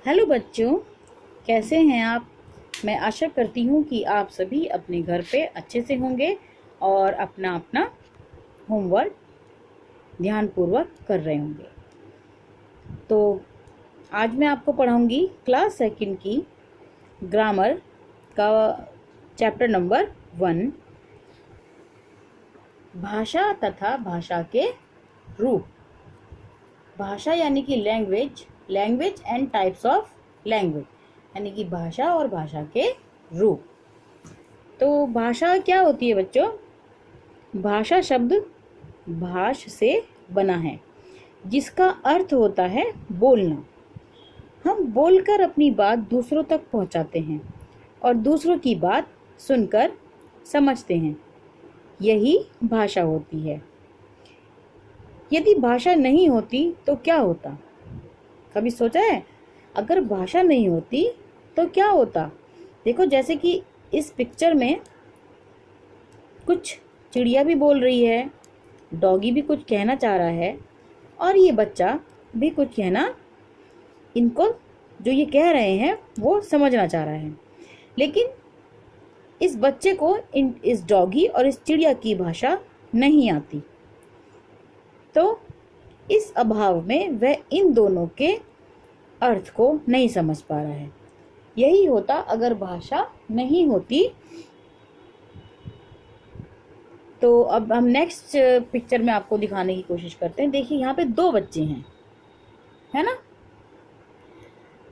Hello बच्चों, कैसे हैं आप। मैं आशा करती हूँ कि आप सभी अपने घर पे अच्छे से होंगे और अपना अपना होमवर्क ध्यानपूर्वक कर रहे होंगे। तो आज मैं आपको पढ़ाऊंगी क्लास सेकंड की ग्रामर का चैप्टर नंबर 1, भाषा तथा भाषा के रूप। भाषा यानी कि language, language and types of language, यानी कि भाषा और भाषा के रूप। तो भाषा क्या होती है बच्चों? भाषा शब्द भाष से बना है, जिसका अर्थ होता है बोलना। हम बोलकर अपनी बात दूसरों तक पहुंचाते हैं और दूसरों की बात सुनकर समझते हैं। यही भाषा होती है। यदि भाषा नहीं होती तो क्या होता? कभी सोचा है अगर भाषा नहीं होती तो क्या होता? देखो, जैसे कि इस पिक्चर में कुछ चिड़िया भी बोल रही है, डॉगी भी कुछ कहना चाह रहा है और ये बच्चा भी कुछ कहना, इनको जो ये कह रहे हैं वो समझना चाह रहा है। लेकिन इस बच्चे को इस डॉगी और इस चिड़िया की भाषा नहीं आती, तो इस अभाव में वह इन दोनों के अर्थ को नहीं समझ पा रहा है। यही होता अगर भाषा नहीं होती। तो अब हम नेक्स्ट पिक्चर में आपको दिखाने की कोशिश करते हैं। देखिए, यहाँ पे दो बच्चे हैं, है ना।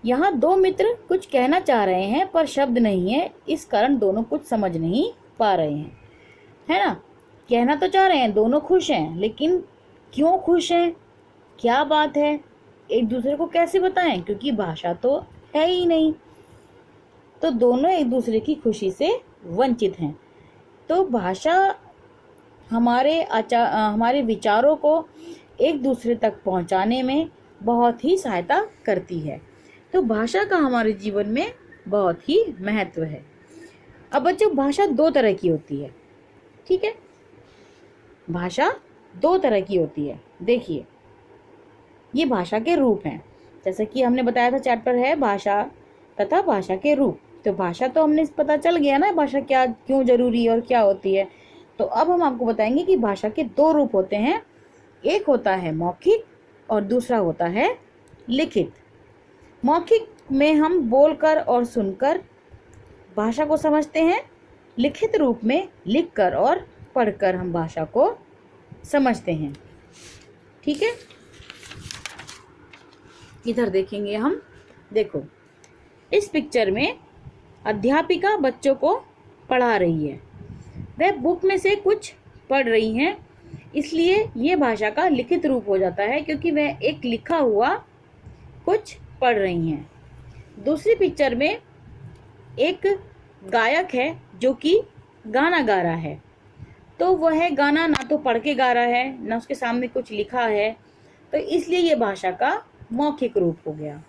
यहाँ दो मित्र कुछ कहना चाह रहे हैं पर शब्द नहीं है, इस कारण दोनों कुछ समझ नहीं पा रहे हैं, है ना। कहना तो चाह रहे हैं, दोनों खुश हैं, लेकिन क्यों खुश हैं, क्या बात है, एक दूसरे को कैसे बताएं, क्योंकि भाषा तो है ही नहीं। तो दोनों एक दूसरे की खुशी से वंचित हैं। तो भाषा हमारे विचारों को एक दूसरे तक पहुंचाने में बहुत ही सहायता करती है। तो भाषा का हमारे जीवन में बहुत ही महत्व है। अब बच्चों, भाषा दो तरह की होती है, ठीक है। भाषा दो तरह की होती है। देखिए, ये भाषा के रूप हैं। जैसे कि हमने बताया था, चैप्टर है भाषा तथा भाषा के रूप। तो भाषा तो हमने पता चल गया ना, भाषा क्या क्यों जरूरी है और क्या होती है। तो अब हम आपको बताएंगे कि भाषा के दो रूप होते हैं। एक होता है मौखिक और दूसरा होता है लिखित। मौखिक में हम बोलकर और सुनकर भाषा को समझते हैं। लिखित रूप में लिखकर और पढ़कर हम भाषा को समझते हैं, ठीक है। इधर देखेंगे हम। देखो, इस पिक्चर में अध्यापिका बच्चों को पढ़ा रही है। वह बुक में से कुछ पढ़ रही हैं, इसलिए ये भाषा का लिखित रूप हो जाता है, क्योंकि वह एक लिखा हुआ कुछ पढ़ रही हैं। दूसरी पिक्चर में एक गायक है जो कि गाना गा रहा है। तो वह गाना ना तो पढ़ के गा रहा है, ना उसके सामने कुछ लिखा है, तो इसलिए ये भाषा का मौखिक रूप हो गया।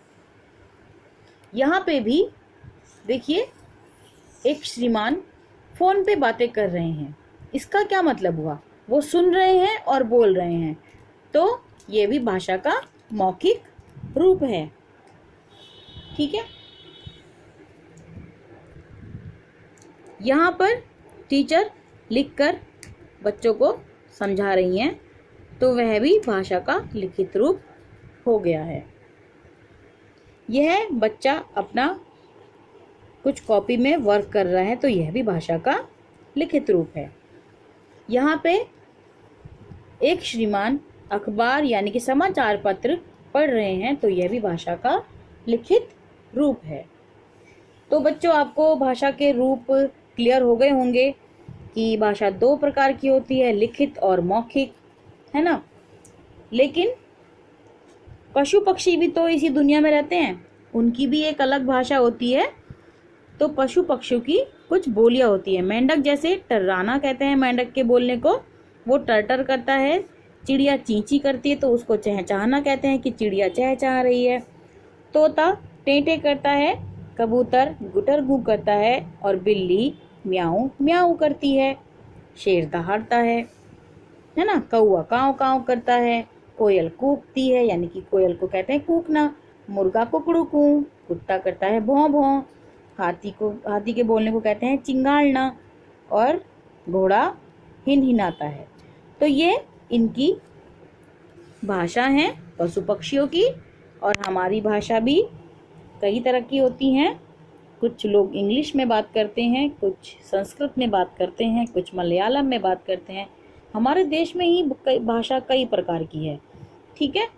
यहाँ पे भी देखिए, एक श्रीमान फोन पे बातें कर रहे हैं। इसका क्या मतलब हुआ? वो सुन रहे हैं और बोल रहे हैं, तो ये भी भाषा का मौखिक रूप है, ठीक है। यहाँ पर टीचर लिखकर बच्चों को समझा रही हैं, तो वह भी भाषा का लिखित रूप हो गया है। यह बच्चा अपना कुछ कॉपी में वर्क कर रहा है, तो यह भी भाषा का लिखित रूप है। यहाँ पे एक श्रीमान अखबार यानी कि समाचार पत्र पढ़ रहे हैं, तो यह भी भाषा का लिखित रूप है। तो बच्चों, आपको भाषा के रूप क्लियर हो गए होंगे कि भाषा दो प्रकार की होती है, लिखित और मौखिक, है ना। लेकिन पशु पक्षी भी तो इसी दुनिया में रहते हैं, उनकी भी एक अलग भाषा होती है। तो पशु पक्षियों की कुछ बोलियां होती है। मेंढक जैसे टर्राना कहते हैं मेंढक के बोलने को, वो टर करता है। चिड़िया चींची करती है तो उसको चहचहाना कहते हैं कि चिड़िया चहचहा रही है। तोता टेंटे करता है, कबूतर गुटर गू करता है और बिल्ली म्याऊ म्याऊ करती है। शेर दहाड़ता है ना। कौआ काव काव करता है। कोयल कूकती है, यानी कि कोयल को कहते हैं कूकना। मुर्गा कुकड़ूकू, कुत्ता करता है भौं भौं, हाथी के बोलने को कहते हैं चिंगाड़ना, और घोड़ा हिनहिनाता है। तो ये इनकी भाषा है पशु पक्षियों की। और हमारी भाषा भी कई तरह की होती हैं। कुछ लोग इंग्लिश में बात करते हैं, कुछ संस्कृत में बात करते हैं, कुछ मलयालम में बात करते हैं। हमारे देश में ही भाषा कई प्रकार की है। ठीक है,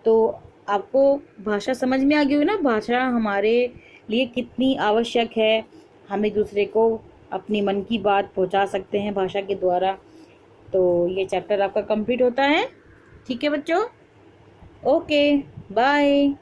तो आपको भाषा समझ में आ गई होगी ना, भाषा हमारे लिए कितनी आवश्यक है। हम एक दूसरे को अपनी मन की बात पहुंचा सकते हैं भाषा के द्वारा। तो ये चैप्टर आपका कंप्लीट होता है। ठीक है बच्चों, ओके बाय।